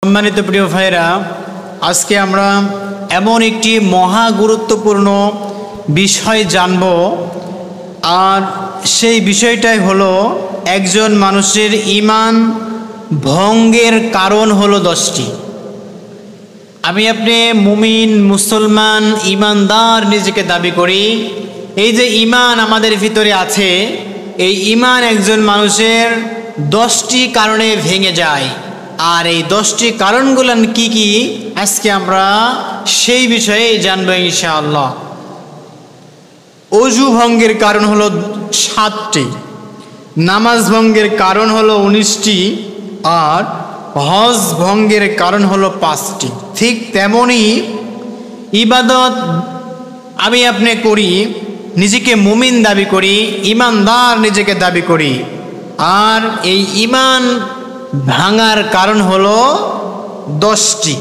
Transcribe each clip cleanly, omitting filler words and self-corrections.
সম্মানিত প্রিয় ভাইরা, আজকে আমরা এমন একটি মহা গুরুত্বপূর্ণ বিষয় জানব, আর সেই বিষয়টাই হলো একজন মানুষের ঈমান ভঙ্গের কারণ হলো 10টি। আমি আপনি মুমিন, মুসলমান, ঈমানদার নিজেকে দাবি করি। এই যে ঈমান আমাদের ভিতরে আছে, এই ঈমান একজন মানুষের 10টি কারণে ভেঙে যায়। আর এই 10টি কারণগুলো কি কি, আজকে আমরা সেই বিষয়ে জানবো ইনশাআল্লাহ। অজু ভঙ্গের কারণ হলো 7টি, নামাজ ভঙ্গের কারণ হলো 19টি, আর হজ ভঙ্গের কারণ হলো 5টি। ঠিক তেমনি ইবাদত আমি আপনি করি, নিজেকে মুমিন দাবি করি, ঈমানদার নিজেকে দাবি করি, আর এই ঈমান ভাঙার কারণ হলো 10টি।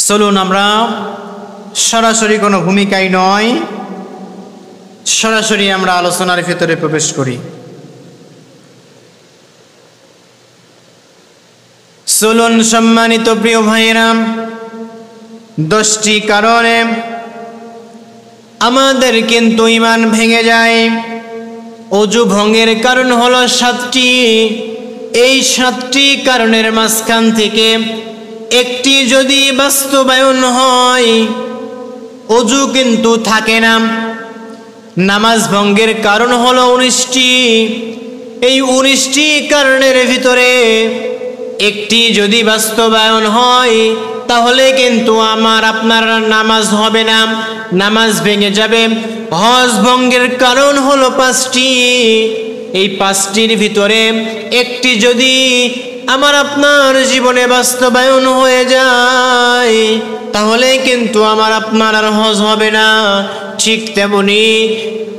চলুন আমরা সরাসরি কোনো ভূমিকায় নয়, সরাসরি আমরা আলোচনার ভিতরে প্রবেশ করি। চলুন সম্মানিত প্রিয় ভাইয়েরা, 10টি কারণে আমাদের কিন্তু ঈমান ভেঙে যায়। অজু ভঙ্গের কারণ হলো 7টি। এই 7টি কারণের মাঝখান থেকে একটি যদি বাস্তবায়ন হয়, অজু কিন্তু থাকে না। নামাজ ভঙ্গের কারণ হলো 19টি। এই 19টি কারণের ভিতরে একটি যদি বাস্তবায়ন হয়, তাহলে কিন্তু আমার আপনার নামাজ হবে না, নামাজ ভেঙে যাবে। হজ ভঙ্গের কারণ হলো 5টি। এই 5টির ভিতরে একটি যদি আমার আপনার জীবনে বাস্তবায়ন হয়ে যায়, তাহলে কিন্তু আমার আপনার আর হজ হবে না। ঠিক তেমনি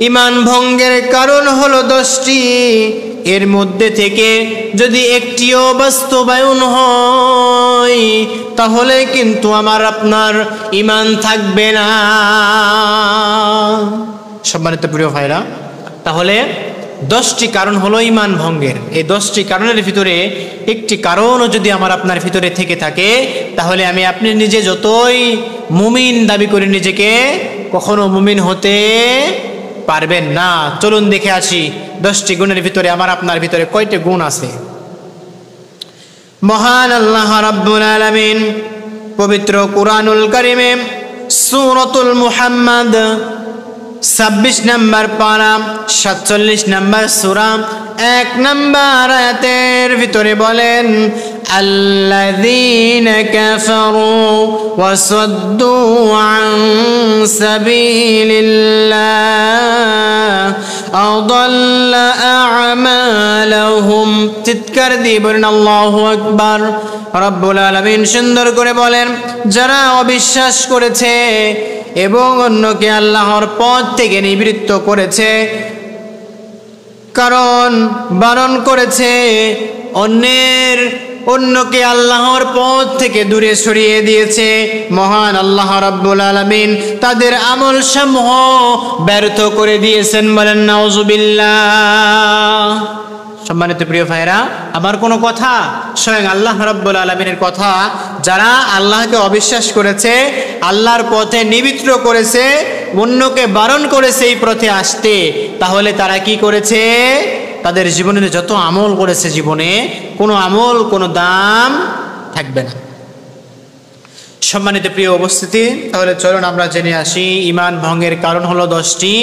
ঈমান ভঙ্গের কারণ হলো 10টি। এর মধ্যে থেকে যদি একটিও বাস্তবায়ন হয়, তাহলে কিন্তু আমার আপনার ঈমান থাকবে না। সম্মানিত প্রিয় ভাইরা, তাহলে 10টি কারণ হলো ঈমান ভঙ্গের। এই 10টি কারণের ভিতরে একটি কারণও যদি আমার আপনার ভিতরে থেকে থাকে, তাহলে আমি আপনি নিজে যতই মুমিন দাবি করি নিজেকে, কখনো মুমিন হতে পারবেন না। চলুন দেখে আসি 10টি গুণের ভিতরে আমার আপনার ভিতরে কয়টি গুণ আছে। মহান আল্লাহ রাব্বুল আলামিন পবিত্র কুরআনুল কারীমে সূরাতুল মুহাম্মদ 26 নম্বর পারা 47 নম্বর সূরা 1 নম্বর আয়াতের ভিতরে বলেন, আল্লাযীনা কাফারু ওয়া সাদ্দু আন সাবিলিল্লাহ আদাল্লা আ'মালাহুম। চিৎকার দিয়ে বলেন আল্লাহু আকবার। রব্বুল আলামিন সুন্দর করে বলেন, যারা অবিশ্বাস করেছে এবং অন্যকে আল্লাহর পথ থেকে নিবৃত্ত করেছে, কারণ বারণ করেছে, অন্যকে আল্লাহর পথ থেকে দূরে সরিয়ে দিয়েছে, মহান আল্লাহ রাব্বুল আলামিন তাদের আমল সমূহ ব্যর্থ করে দিয়েছেন। বলেন নাউযুবিল্লাহ। সম্মানিত প্রিয় ভাইরা, আমার কোনো কথা, স্বয়ং আল্লাহ রাব্বুল আলামিনের কথা। যারা আল্লাহকে অবিশ্বাস করেছে, আল্লাহর পথে নিবৃত্ত করেছে, অন্যকে বারণ করেছে এই পথে আসতে, তাহলে তারা কি করেছে? তাদের জীবনের যত আমল করেছে, জীবনে কোনো আমল কোনো দাম থাকবে না। সম্মানিত প্রিয় উপস্থিতি, তাহলে চলুন আমরা জেনে আসি ঈমান ভঙ্গের কারণ হলো 10টি।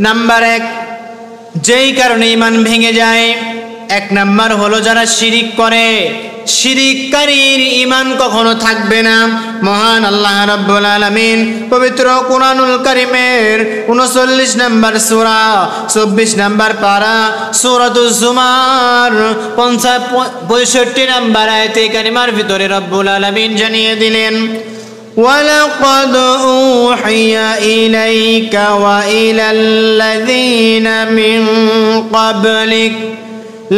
নাম্বার 1, যেই কারণে ঈমান ভেঙে যায়, 1 নাম্বার হলো যারা শিরিক করে। শিরিককারীর ঈমান কখনো থাকবে না। মহান আল্লাহ রাব্বুল আলামিন পবিত্র কুরআনুল কারীমের 39 নম্বর সূরা 24 নম্বর পারা সূরাতুজ জুমার 65 নম্বর আয়াতে কারিমার ভিতরে রব্বুল আলামিন জানিয়ে দিলেন, وَلَقَدْ أُوحِيَ إِلَيْكَ وَإِلَى الَّذِينَ مِنْ قَبْلِكَ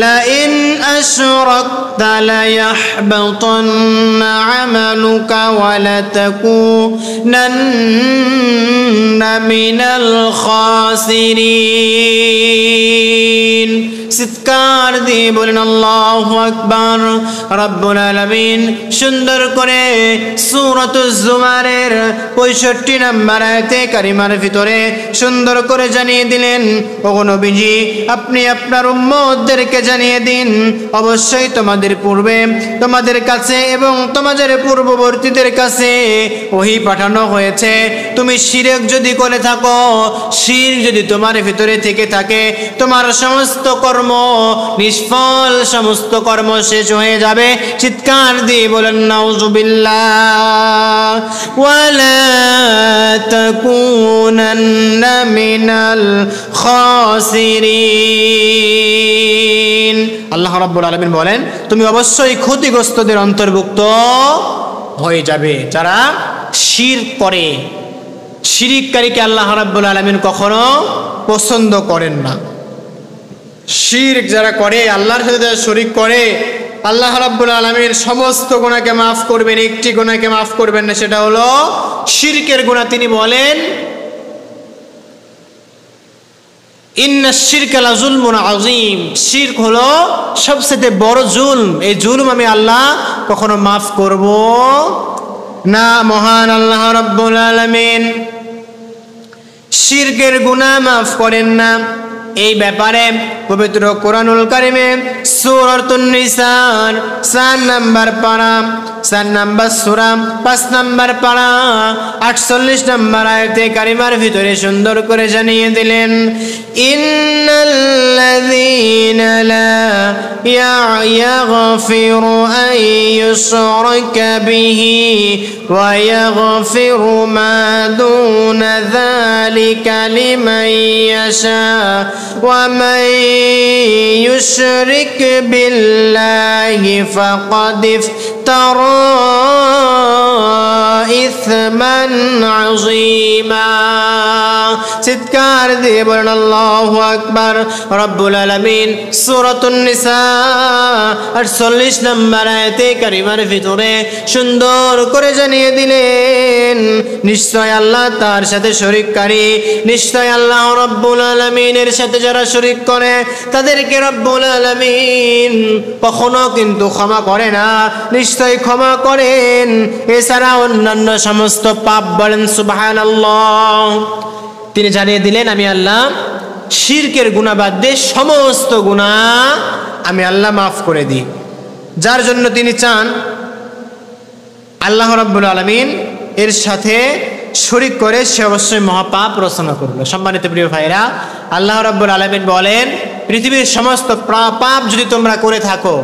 لَئِنْ أشركت ليحبطن عملك ولتكونن من الخاسرين চিৎকার দিয়ে বলেন আল্লাহু আকবার। রব্বুল আলামিন সুন্দর করে সূরাতুজ জুমারের 65 নম্বর আয়াতে কারিমার ভিতরে সুন্দর করে জানিয়ে দিলেন, ওগো নবীজি আপনি আপনার উম্মতদেরকে জানিয়ে দিন, অবশ্যই তোমাদের পূর্বে তোমাদের কাছে এবং তোমাদের পূর্ববর্তীদের কাছে ওহী পাঠানো হয়েছে। তুমি শিরক যদি করে থাকো, শিরক যদি তোমার ভিতরে থেকে থাকে, তোমার সমস্ত কর্ম নিষ্ফল, সমস্ত কর্ম শেষ হয়ে যাবে। চিৎকার দিয়ে বলেন নাউযুবিল্লাহ। ওয়ালা তাকুনান্না মিনাল খাসিরিন। আল্লাহ রাব্বুল আলামিন বলেন তুমি অবশ্যই ক্ষতিগ্রস্তদের অন্তর্ভুক্ত হয়ে যাবে যারা শিরক করে। শিরককারীকে আল্লাহ রাব্বুল আলামিন কখনো পছন্দ করেন না। শিরক যারা করে, আল্লাহর সাথে যারা শরীক করে, আল্লাহ রাব্বুল আলামিন সমস্ত গুনাহকে মাফ করবেন, একটি গুনাহকে মাফ করবেন না, সেটা হলো শিরকের গুনাহ। তিনি বলেন ইন্নাশ শিরকা লাযুলমুন আযীম, শিরক হলো সবচেয়ে বড় জুলম। এই জুলম আমি আল্লাহ কখনো মাফ করব না। মহান আল্লাহ রাব্বুল আলামিন শিরকের গুনাহ মাফ করেন না। এই ব্যাপারে পবিত্র কোরআনুল কারিমে সূরাতুন নিসার 4 নম্বর পারা, 4 নম্বর সূরা 5 নম্বর পারা 48 নম্বর আয়াতে কারিমার ভিতরে সুন্দর করে জানিয়ে দিলেন, ইন্নাল্লাযীনা লা ইয়াগফিরু আন ইউশরাকা বিহি ওয়া ইয়াগফিরু মা দুনা যালিকা লিমান ইয়াশা ومن يشرك بالله فقد افترى إثما عظيما। চিৎকার দিয়ে বলেন আল্লাহু আকবার। রব্বুল আলামিন সূরাতুন নিসা 48 নম্বর আয়াতে কারিমার ভিতরে সুন্দর করে জানিয়ে দিলেন, নিশ্চয় আল্লাহ তার সাথে শরীককারী, নিশ্চয় আল্লাহ রব্বুল আলামিনের সাথে যারা শরীক করে তাদেরকে রব্বুল আলামিন কখনো কিন্তু ক্ষমা করে না, নিশ্চয় ক্ষমা করেন এছাড়া অন্যান্য সমস্ত পাপ। বলেন সুবহানাল্লাহ। তিনি জানিয়ে দিলেন আমি আল্লাহ শিরকের গুনাহ বাদ দিয়ে সমস্ত গুনাহ আমি আল্লাহ মাফ করে দিই। যার জন্য তিনি চান আল্লাহ রাব্বুল আলামিন এর সাথে শরীক করে সে অবশ্যই মহাপাপ রচনা করবে। সম্মানিত প্রিয় ভাইরা, আল্লাহ রাব্বুল আলামিন বলেন পৃথিবীর সমস্ত পাপ যদি তোমরা করে থাকো,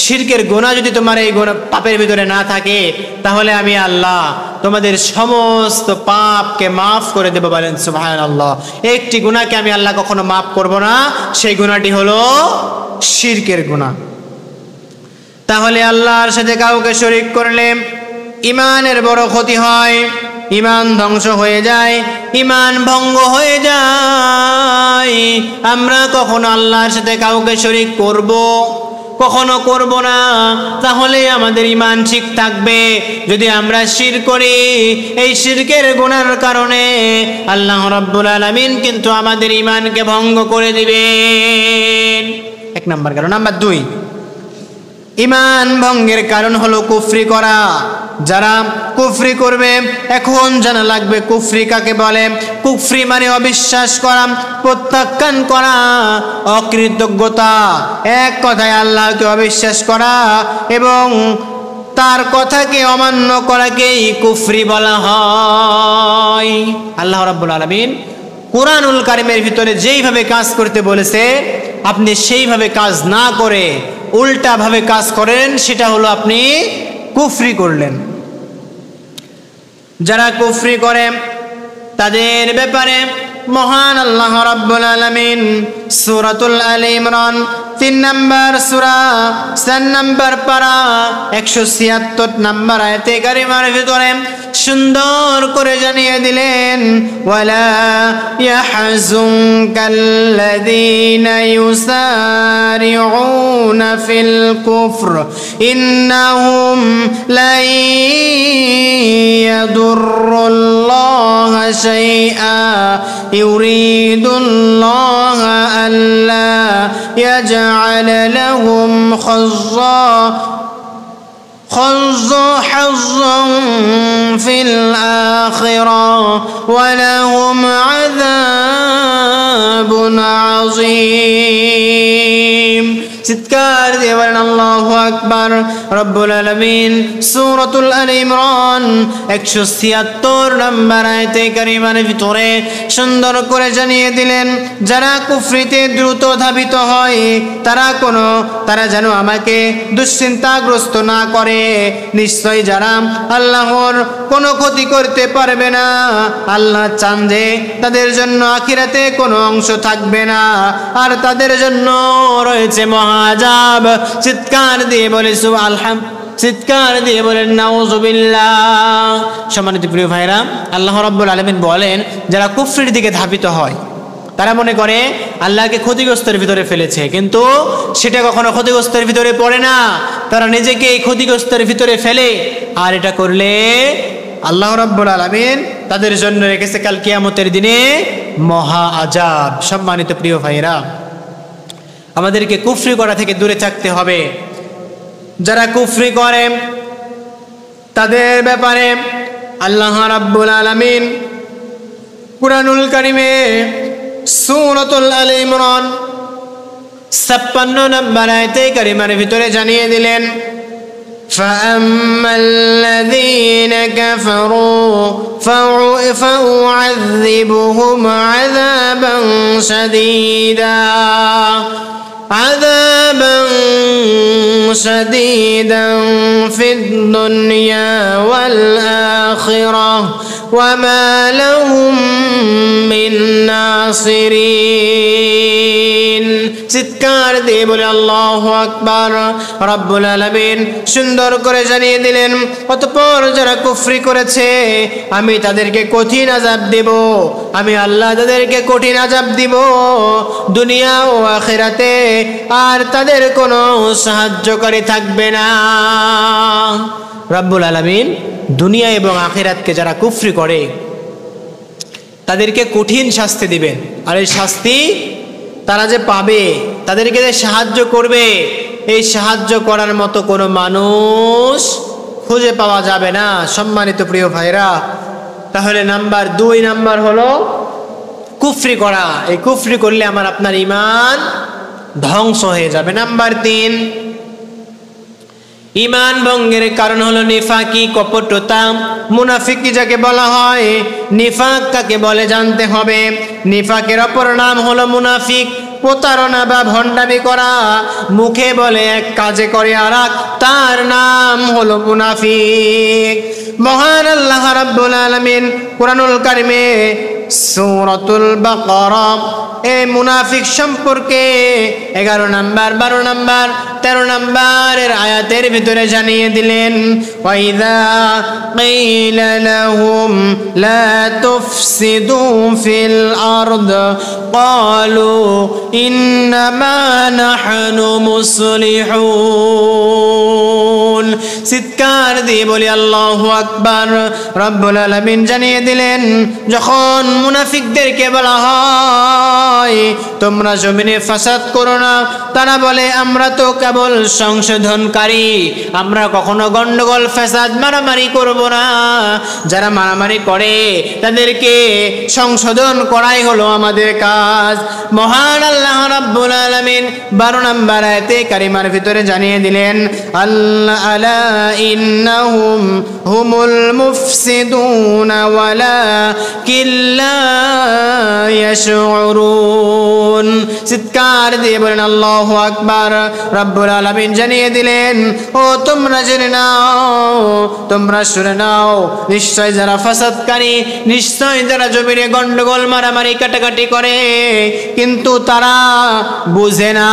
শিরকের গুনাহ যদি তোমার এই পাপের ভিতরে না থাকে, তাহলে আমি আল্লাহ তোমাদের সমস্ত পাপকে মাফ করে দেব। বলেন সুবহানাল্লাহ। একটি গুনাহকে আমি আল্লাহ কখনো মাফ করব না, সেই গুনাহটি হলো শিরকের গুনাহ। তাহলে আল্লাহর সাথে কাউকে শরীক করলে ঈমানের বড় ক্ষতি হয়, ঈমান ধ্বংস হয়ে যায়, ঈমান ভঙ্গ হয়ে যায়। আমরা কখনো আল্লাহর সাথে কাউকে শরীক করব, কখনো করব না, তাহলে আমাদের ঈমান ঠিক থাকবে। যদি আমরা শিরক করি, এই শিরকের গুনার কারণে আল্লাহ রাব্বুল আলামিন কিন্তু আমাদের ঈমানকে ভঙ্গ করে দিবেন। এক নাম্বার কারণ। নাম্বার 2, ঈমান ভঙ্গের কারণ হলো কুফরি করা। যারা কুফরি করবে, এখন জানা লাগবে কুফরি কাকে বলে। কুফরি মানে অবিশ্বাস করা, প্রত্যাখ্যান করা, অকৃতজ্ঞতা, এক কথায় আল্লাহকে অবিশ্বাস করা এবং তার কথাকে অমান্য করাকেই কুফরি বলা হয়। আল্লাহ রাব্বুল আলামিন কোরআনুল কারিমের ভিতরে যেইভাবে কাজ করতে বলেছে, আপনি সেইভাবে কাজ না করে উল্টা ভাবে কাজ করেন, সেটা হলো আপনি কুফরি করলেন। যারা কুফরি করে তাদের ব্যাপারে মহান আল্লাহ রাব্বুল আলামিন সূরাতুল আলে ইমরান 3 নম্বর সূরা 4 নম্বর পারা 176 নম্বর আয়াতে কারিমার ভিতরে সুন্দর করে জানিয়ে দিলেন ওয়ালা ইয়াহজুনকাল্লাযীনা ইউসারিউনা ফিল কুফর ইন্নাহুম লা ইয়াদুররুল্লাহা শাইআ ইউরিদুল্লাহা আল্লা ইয়াজআল লাহুম حظا في الآخرة ولهم عذاب عظيم চিৎকার দিয়ে বলেন আল্লাহু আকবার। রব্বুল আলামিন সূরাতুল আলে ইমরান 176 নম্বর আয়াতে কারিমার ভিতরে সুন্দর করে জানিয়ে দিলেন যারা কুফরিতে দ্রুত ধাবিত হয় তারা যেন আমাকে দুশ্চিন্তাগ্রস্ত না করে। নিশ্চয় যারা আল্লাহর কোনো ক্ষতি করতে পারবে না, আল্লাহ চান যে তাদের জন্য আখিরাতে কোনো অংশ থাকবে না, আর তাদের জন্য রয়েছে আযাব। চিৎকার দিয়ে বলে চিৎকার দিয়ে বলেন নাউযুবিল্লাহ। সম্মানিত প্রিয় ভাইরা, আল্লাহ রাব্বুল আলামিন বলেন যারা কুফরির দিকে ধাবিত হয় তারা মনে করে আল্লাহকে ক্ষতিগ্রস্তের ভিতরে ফেলেছে, কিন্তু সেটা কখনো ক্ষতিগ্রস্তের ভিতরে পড়ে না, তারা নিজেকে এই ক্ষতিগ্রস্তের ভিতরে ফেলে। আর এটা করলে আল্লাহ রাব্বুল আলামিন তাদের জন্য রেখেছে কাল কিয়ামতের দিনে মহা আযাব। সম্মানিত প্রিয় ভাইরা, আমাদেরকে কুফরি করা থেকে দূরে থাকতে হবে। যারা কুফরি করে তাদের ব্যাপারে আল্লাহ রাব্বুল আলামিন কুরআনুল কারীমে সূরাতুল আলে ইমরান 56 নম্বর আয়াতে কারিমার ভিতরে জানিয়ে দিলেন فأما الذين كفروا فأعذبهم عذابا شديدا في الدنيا والآخرة وما لهم من ناصرين। চিৎকার দিয়ে বলে আল্লাহু আকবার। রব্বুল আলামিন সুন্দর করে জানিয়ে দিলেন অতঃপর যারা কুফরি করেছে আমি তাদেরকে কঠিন আযাব দেব, আমি আল্লাহ তাদেরকে কঠিন আযাব দিব দুনিয়া ও আখিরাতে, আর তাদের কোনো সাহায্যকারী থাকবে না। রব্বুল আলামিন দুনিয়া এবং আখিরাতকে যারা কুফরি করে তাদেরকে কঠিন শাস্তি দিবেন, আর এই শাস্তি তারা যে পাবে, তাদেরকে যে সাহায্য করবে, এই সাহায্য করার মতো কোনো মানুষ খুঁজে পাওয়া যাবে না। সম্মানিত প্রিয় ভাইরা, তাহলে দুই নাম্বার হলো কুফরি করা। এই কুফরি করলে আমার আপনার ঈমান ধ্বংস হয়ে যাবে। নাম্বার 3, ঈমান ভঙ্গের কারণ হলো নিফাকি, কপটতা। মুনাফিকি যাকে বলা হয়, নিফাক কাকে বলে জানতে হবে। নিফাকের অপর নাম হলো মুনাফিক। প্রতারণা বা ভণ্ডামি করা, মুখে বলে এক কাজে করে আরেক, তার নাম হলো মুনাফিক। মহান আল্লাহ রাব্বুল আলামিন কুরআনুল কারীমে সূরাতুল বাকারা এই মুনাফিক সম্পর্কে 11 নম্বর, 12 নম্বর, 13 নম্বরের আয়াতের ভিতরে জানিয়ে দিলেন ওয়াইদা কিলা লাহুম লা তুফসিদু ফিল আরদ ক্বালু ইন্নামা নাহনু মুসলিহুন। চিৎকার দিয়ে বলি আল্লাহু আকবার। রব্বুল আলামিন জানিয়ে দিলেন যখন মুনাফিকদেরকে বলা হয় তোমরা জমিনে ফাসাদ করো না, তারা বলে আমরা তো কেবল সংশোধনকারী, আমরা কখনো গন্ডগোল ফাসাদ মারামারি করব না। যারা মারামারি করে তাদেরকে সংশোধন করাই হলো আমাদের কাজ। মহান আল্লাহ রাব্বুল আলামিন 12 নম্বর আয়াতে কারিমার ভিতরে জানিয়ে দিলেন আল্লাহ আলা ইন্নাহুম হুমুল মুফসিদুন ওয়ালাকিন লা ইয়াশউরুন। চিৎকার দিয়ে বলেন আল্লাহু আকবার। রব্বুল আলামিন জানিয়ে দিলেন, ও তোমরা জেনে নাও, তোমরা শুনে নাও, নিশ্চয় যারা ফাসাদকারী, নিশ্চয় যারা জমিনে গন্ডগোল মারামারি কাটাকাটি করে কিন্তু তারা বুঝে না।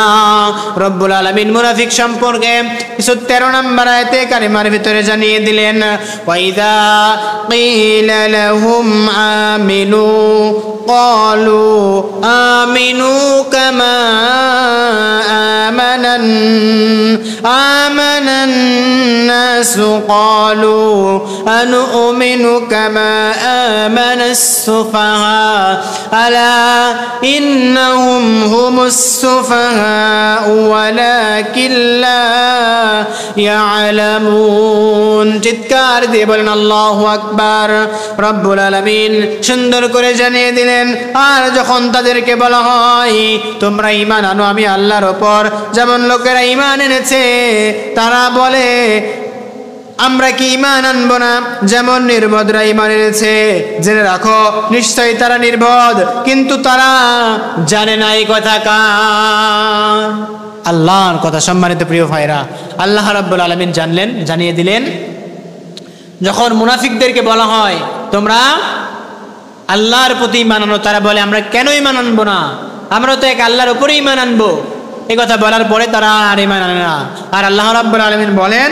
রব্বুল আলামিন মুনাফিক সম্পর্কে 13 নম্বর আয়াতে কারিমার ভিতরে জানিয়ে দিলেন, ওয়াইদা কিলা লাহুম আমিনু ক্বালু আমিনু কামা আমানান নাসু ক্বালু আনুমিনু কামা আমানাস সুফাহা আলা ইন্নাহুম হুমুস সুফাহা ওয়ালাকিন লা ইয়ালামুন। চিৎকার দিয়ে বলেন আল্লাহু আকবার। রব্বুল আলামিন সুন্দর করে জানিয়ে দিলেন, আর যখন তাদেরকে বলা হয় তোমরা ঈমান আনো আমি আল্লাহর উপর, যেমন লোকেরা ঈমান এনেছে তারা বলে আমরা কি ঈমান আনবো না, যেমন নির্বোধরা ঈমান এনেছে, জেনে রাখো নিশ্চয়ই তারা নির্বোধ, কিন্তু তারা জানে না এই কথা কার, আল্লাহর কথা। সম্মানিত প্রিয় ভাইরা, আল্লাহ রাব্বুল আলামিন জানিয়ে দিলেন, যখন মুনাফিকদেরকে বলা হয় তোমরা আল্লাহর প্রতি ঈমান আনো, তারা বলে আমরা কেন ঈমান আনবো না, আমরা তো এক আল্লাহর উপরেই ঈমান আনবো। এই কথা বলার পরে তারা আর ঈমান আনে না। আর আল্লাহ রাব্বুল আলামিন বলেন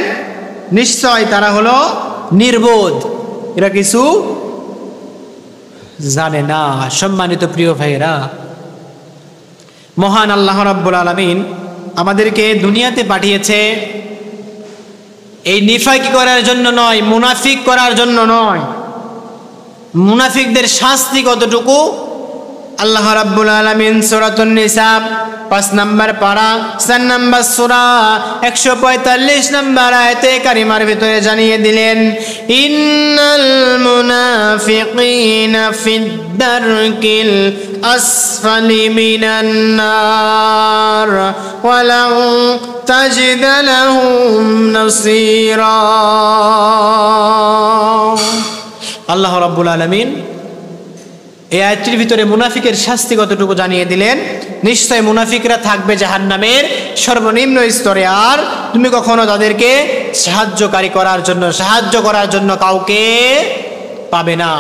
নিশ্চয় তারা হলো নির্বোধ, এরা কিছু জানে না। সম্মানিত প্রিয় ভাইরা, মহান আল্লাহ রাব্বুল আলামিন আমাদেরকে দুনিয়াতে পাঠিয়েছে এই নিফাকি করার জন্য নয়, মুনাফিক করার জন্য নয়। মুনাফিকদের শাস্তি কতটুকু আল্লাহ রাব্বুল আলামিন সূরাতুন নিসা 5 নম্বর পারা 4 নম্বর সূরা 145 নম্বর আয়াতে কারিমার ভিতরে জানিয়ে দিলেন, ইন্নাল মুনাফিকিনা ফিদ দারকিল আসফালি মিনান নার ওয়া লাউ তাজিদ লাহুম নাসীরা। আল্লাহ রাব্বুল আলামিন এই আয়াতটির ভিতরে মুনাফিকের শাস্তি কতটুকু জানিয়ে দিলেন। নিশ্চয় মুনাফিকরা থাকবে জাহান্নামের সর্বনিম্ন স্তরে, আর তুমি কখনো তাদেরকে সাহায্য করার জন্য কাউকে পাবে না।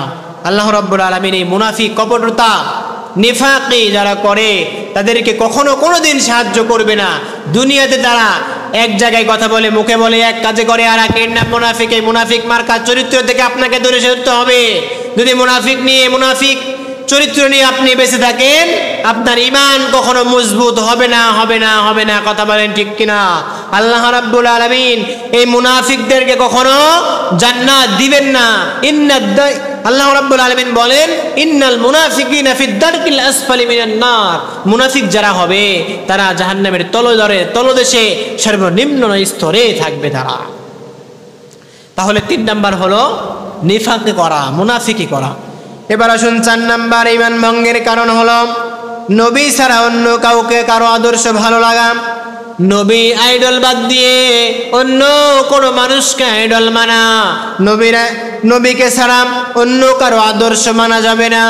আল্লাহ রাব্বুল আলামিন এই মুনাফিক, কপটতা, নিফাকি যারা করে তাদেরকে কখনো কোনোদিন সাহায্য করবে না। দুনিয়াতে তারা এক জায়গায় কথা বলে, মুখে বলে, এক কাজে করে আর একের নাম মুনাফিক। এই মুনাফিক মার্কার চরিত্র থেকে আপনাকে দূরে সরতে হবে। যদি মুনাফিক চরিত্র নিয়ে আপনি বেঁচে থাকেন, আপনার ঈমান কখনো মজবুত হবে না। কথা বলেন ঠিক কিনা? আল্লাহ রাব্বুল আলামিন এই মুনাফিকদেরকে কখনো জান্নাত দিবেন না। আল্লাহ রাব্বুল আলামিন বলেন, ইন্নাল মুনাফিকিনা ফিদ দারকিল আসফালি মিনান নার। মুনাফিক যারা হবে তারা জাহান্নামের তলদেশে সর্বনিম্ন স্তরে থাকবে তারা। তাহলে 3 নাম্বার হলো নিফাকি করা, মুনাফিকি করা। এবার আসুন 4 নাম্বার ঈমান ভঙ্গের কারণ হলো নবী ছাড়া অন্য কারো আদর্শ ভালো লাগা। নবী আইডল বাদ দিয়ে অন্য কোনো মানুষকে আইডল মানা, নবীকে ছাড়া অন্য কারো আদর্শ মানা যাবে না।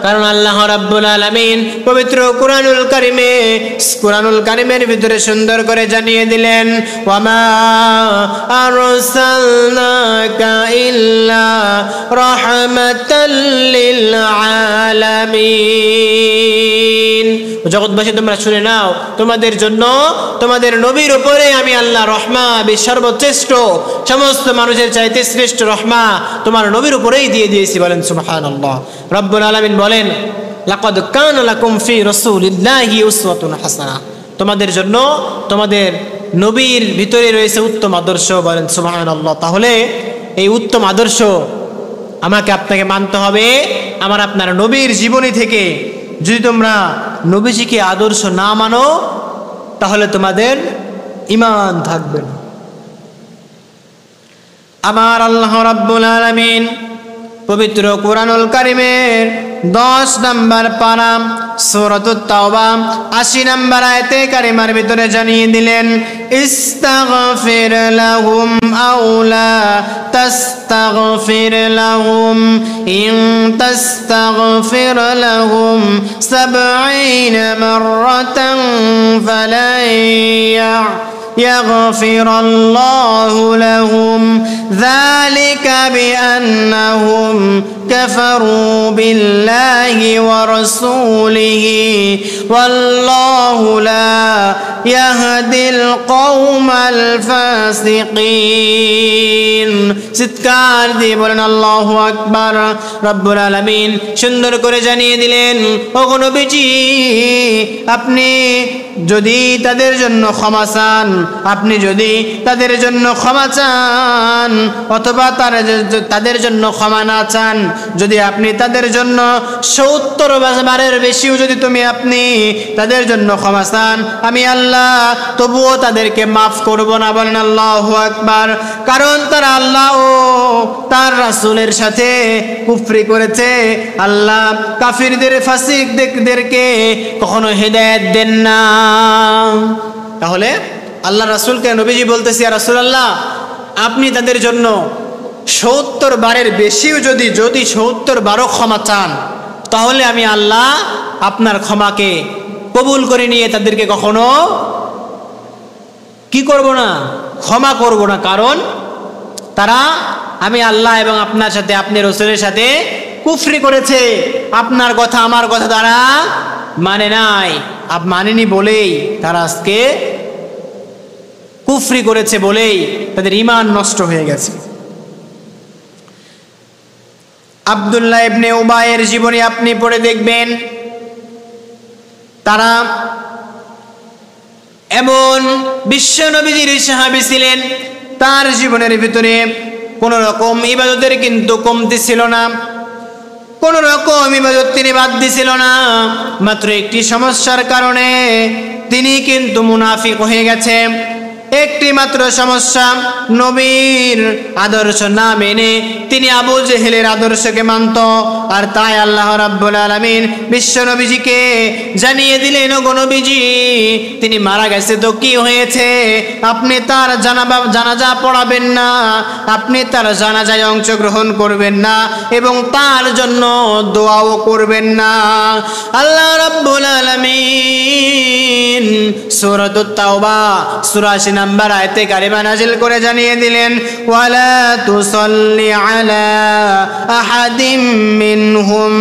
কারণ আল্লাহ রাব্বুল আলামিন পবিত্র কুরআনুল কারীমের ভিতরে সুন্দর করে জানিয়ে দিলেন, ওয়ামা আরসালনাকা ইল্লা রাহমাতাল লিল আলামিন। জগৎবাসী তোমরা শুনে নাও, তোমাদের জন্য, তোমাদের নবীর উপরে আমি আল্লাহ রহমা, সর্বশ্রেষ্ঠ, সমস্ত মানুষের চাইতে শ্রেষ্ঠ রহমা তোমার নবীর উপরেই দিয়ে দিয়েছি। বলেন সুবহানাল্লাহ। রব্বুল আলামিন বলেন, লাকাদ কানা লাকুম ফি রাসূলিল্লাহি উসওয়াতুন হাসানাহ। তোমাদের জন্য তোমাদের নবীর ভিতরে রয়েছে উত্তম আদর্শ। বলেন সুবহানাল্লাহ। তাহলে এই উত্তম আদর্শ আমাকে আপনাকে মানতে হবে আমার আপনার নবীর জীবনী থেকে। যদি তোমরা নবীজিকে আদর্শ না মানো তাহলে তোমাদের ঈমান থাকবে না। আমার আল্লাহ রাব্বুল আলামিন পবিত্র কুরআনুল কারীমের 10 নম্বর পারা সূরাতুত তাওবা 80 নম্বর আয়াতে কারিমার ভিতরে জানিয়ে দিলেন, ইস্তাগফির লাহুম আও লা তাস্তাগফির লাহুম ইন তাস্তাগফির লাহুম 70 মাররাতান ফালান يغفر الله لهم ذلك بأنهم كفروا بالله ورسوله والله لا يهدي القوم الفاسقين চিৎকার দিয়ে বলেন আল্লাহু আকবার। রব্বুল আলামিন সুন্দর করে জানিয়ে দিলেন, ওগো নবীজি, আপনি যদি তাদের জন্য ক্ষমা চান, আপনি যদি তাদের জন্য ক্ষমা চান, অথবা তাদের জন্য ক্ষমা না চান, যদি আপনি তাদের জন্য 70 বারের বেশিও যদি আপনি তাদের জন্য ক্ষমা চান, আমি আল্লাহ তবুও তাদেরকে মাফ করব না। বলেন আল্লাহু আকবার। কারণ তারা আল্লাহ ও তার রাসূলের সাথে কুফরি করেছে। আল্লাহ কাফিরদের, ফাসিকদেরকে কখনো হেদায়েত দেন না। তাহলে আল্লাহ রাসূলকে নবীজি বলতেছি, ইয়া রাসূলুল্লাহ, আপনি তাদের জন্য 70 বারের বেশিও যদি 70 বারও ক্ষমা চান, তাহলে আমি আল্লাহ আপনার ক্ষমাকে কবুল করে নিয়ে তাদেরকে কখনো কি করব না, ক্ষমা করব না। কারণ তারা আমি আল্লাহ এবং আপনার সাথে, আপনি রাসূলের সাথে কুফরি করেছে। আপনার কথা আমার কথা তারা মানে নাই, মানেনি বলেই তারা আজকে কুফরি করেছে, বলেই তাদের ঈমান নষ্ট হয়ে গেছে। আব্দুল্লাহ ইবনে উবাইয়ের জীবনী আপনি পড়ে দেখবেন, তারা এমন বিশ্ব নবীজির সাহাবী ছিলেন, তার জীবনের ভিতরে কোন রকম ইবাদতের কিন্তু কমতি ছিল না, কোন রকম ইবাদত তিনি বাদ দিছিল না। মাত্র একটি সমস্যার কারণে তিনি কিন্তু মুনাফিক হয়ে গেছে। একটি মাত্র সমস্যা, নবীর আদর্শ না মেনে তিনি আবু জেহেলের আদর্শকে মানত। আর তাই আল্লাহ রাব্বুল আলামিন বিশ্ব নবীজিকে জানিয়ে দিলেন, ওগো নবীজি, তিনি মারা গেছে তো কি হয়েছে, আপনি তার জানাজা পড়াবেন না, আপনি তার জানাজায় অংশগ্রহণ করবেন না এবং তার জন্য দোয়াও করবেন না। আল্লাহ রাব্বুল আলামিন সূরাতুত তাওবা সূরা 80 নম্বর আয়াতে কারিমা নাযিল করে জানিয়ে দিলেন, ওয়ালা তুসাল্লি আলা আহাদিম মিনহুম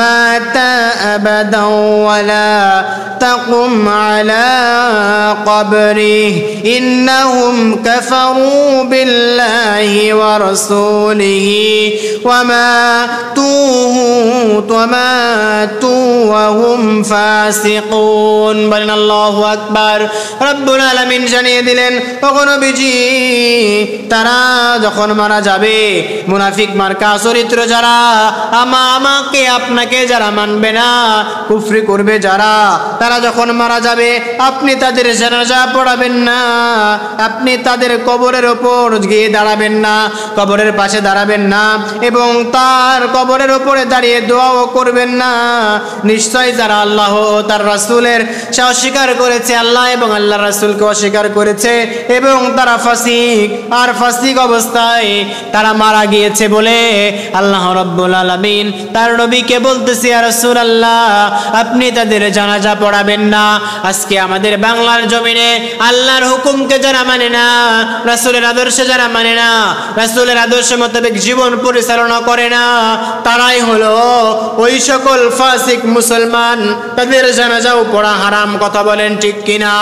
মাতা আবাদান ওয়ালা তাকুম আলা কবরিহি ইন্নাহুম কাফারু বিল্লাহি ওয়া রাসূলিহি ওয়া মাতু ওয়া হুম ফাসিকুন। বলেন আল্লাহু আকবার। রব্বুল আলামিন জানিয়ে দিলেন, ওগো নবীজি, তারা যখন মারা যাবে, মুনাফিক মার্কা চরিত্র যারা, আমাকে আপনাকে যারা মানবে না, কুফরি করবে যারা, তারা যখন মারা যাবে আপনি তাদের জানাজা পড়াবেন না, আপনি তাদের কবরের ওপর গিয়ে দাঁড়াবেন না, কবরের পাশে দাঁড়াবেন না এবং তার কবরের ওপরে দাঁড়িয়ে দোয়াও করবেন না। নিশ্চয় যারা আল্লাহ ও তার রাসূলের অস্বীকার করেছে, আল্লাহ এবং আল্লাহর রাসূলকে অস্বীকার করেছে এবং তারা ফাসিক, আর ফাসিক অবস্থায় তারা মারা গিয়েছে বলে আল্লাহ রাব্বুল আলামিন তার নবীকে বলতেছে, ইয়া রাসূলুল্লাহ, আপনি তাদের জানাজা পড়াবেন না। আজকে আমাদের বাংলার জমিনে আল্লাহর হুকুমকে যারা মানে না, রাসূলের আদর্শে যারা মানে না, রাসূলের আদর্শ মোতাবেক জীবন পরিচালনা করে না, তারাই হলো ওই সকল ফাসিক মুসলমান, তাদের জানাজাও পড়া হারাম। কথা বলেন ঠিক কিনা?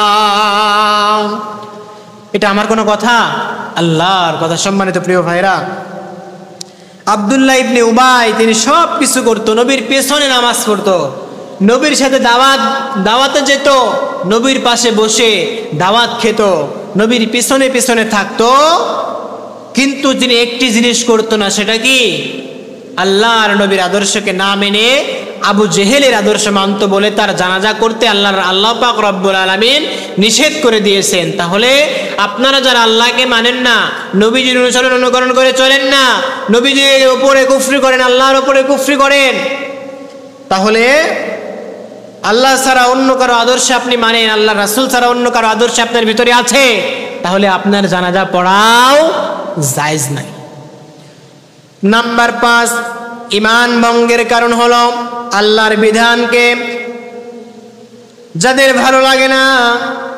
এটা আমার কোনো কথা? আল্লাহর কথা। সম্মানিত প্রিয় ভাইরা, আব্দুল্লাহ ইবনে উবাই তিনি সব কিছু করতো, নবীর পেছনে নামাজ পড়তো, নবীর সাথে দাওয়াতে যেত, নবীর পাশে বসে দাওয়াত খেত, নবীর পিছনে পিছনে থাকতো, কিন্তু তিনি একটি জিনিস করতো না। সেটা কি? আল্লাহর নবীর আদর্শকে না মেনে আবু জেহেলের আদর্শ মানত বলে তার জানাজা করতে আল্লাহ পাক রব্বুল আলামিন নিষেধ করে দিয়েছেন। তাহলে আপনারা যারা আল্লাহকে মানেন না, নবীজির অনুকরণ করে চলেন না, নবীজির উপরে কুফরি করেন, আল্লাহর উপরে কুফরি করেন, তাহলে আল্লাহ ছাড়া অন্য কারো আদর্শে আপনি মানেন, আল্লাহ রাসূল ছাড়া অন্য কারো আদর্শে আপনার ভিতরে আছে, তাহলে আপনার জানাজা পড়াও জায়েজ নাই। নাম্বার 5, ঈমান ভঙ্গের কারণ হলো আল্লাহর বিধানকে যাদের ভালো লাগে না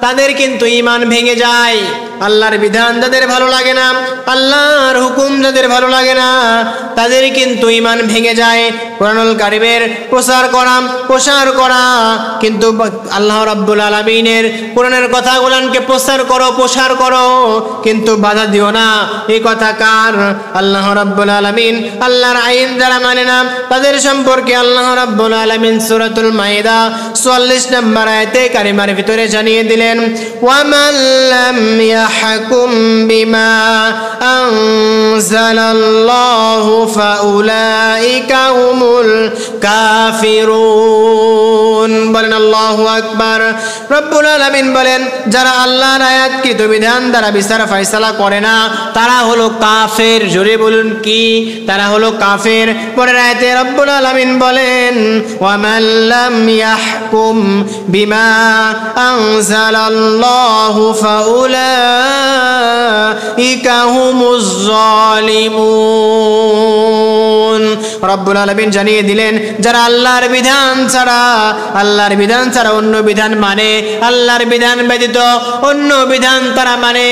তাদের কিন্তু ঈমান ভেঙে যায়। আল্লাহর বিধান যাদের ভালো লাগে না, আল্লাহর হুকুম যাদের ভালো লাগে না, তাদের কিন্তু ঈমান ভেঙে যায়। কোরআনুল কারীমের প্রচার করা কিন্তু আল্লাহ রাব্বুল আলামিনের কোরআনের কথাগুলোকে প্রচার করো কিন্তু বাধা দিও না। এই কথা কার? আল্লাহ রাব্বুল আলামিন। আল্লাহর আইন যারা মানে না তাদের সম্পর্কে আল্লাহ রাব্বুল আলামিন সূরাতুল মাইদা 44 নম্বর আয়াতে কারিমার ভিতরে জানিয়ে দিলেন, ওয়ামান লাম ইয়াহকুম বিমা আনজালাল্লাহু ফাউলাইকা হুমুল কাফিরুন। বলেন আল্লাহু আকবার। রব্বুল আলামিন বলেন, যারা আল্লাহর আয়াতকৃত বিধান দ্বারা বিচার ফয়সালা করে না তারা হলো কাফের। জোরে বলুন কি? তারা হলো কাফের। পরের আয়াতে রব্বুল আলামিন বলেন, ওয়ামান লাম ইয়াহকুম বিমা আনজালাল্লাহু ফাউলাইকা হুমুজ জালিমুন। রব্বুল আলামিন জানিয়ে দিলেন, যারা আল্লাহর বিধান ছাড়া অন্য বিধান মানে, আল্লাহর বিধান ব্যতীত অন্য বিধান তারা মানে,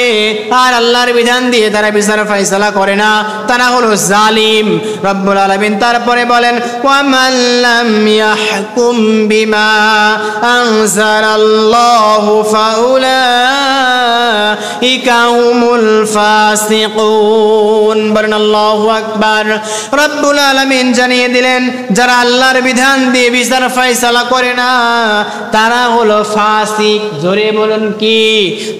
আর আল্লাহর বিধান দিয়ে তারা বিচার ফয়সালা করে না, তারা হলো জালিম। রব্বুল আলামিন তারপরে বলেন, ওয়ামান লাম ইয়াহকুম বিমা আনজালাল্লাহু ফাউলাইকা হুমুল ফাসিকুন। বলেন আল্লাহু আকবার। রব্বুল আলামিন জানিয়ে দিলেন, যারা আল্লাহর বিধান দিয়ে বিচার ফয়সালা করে না তারা হলো ফাসিক। জোরে বলুন কি?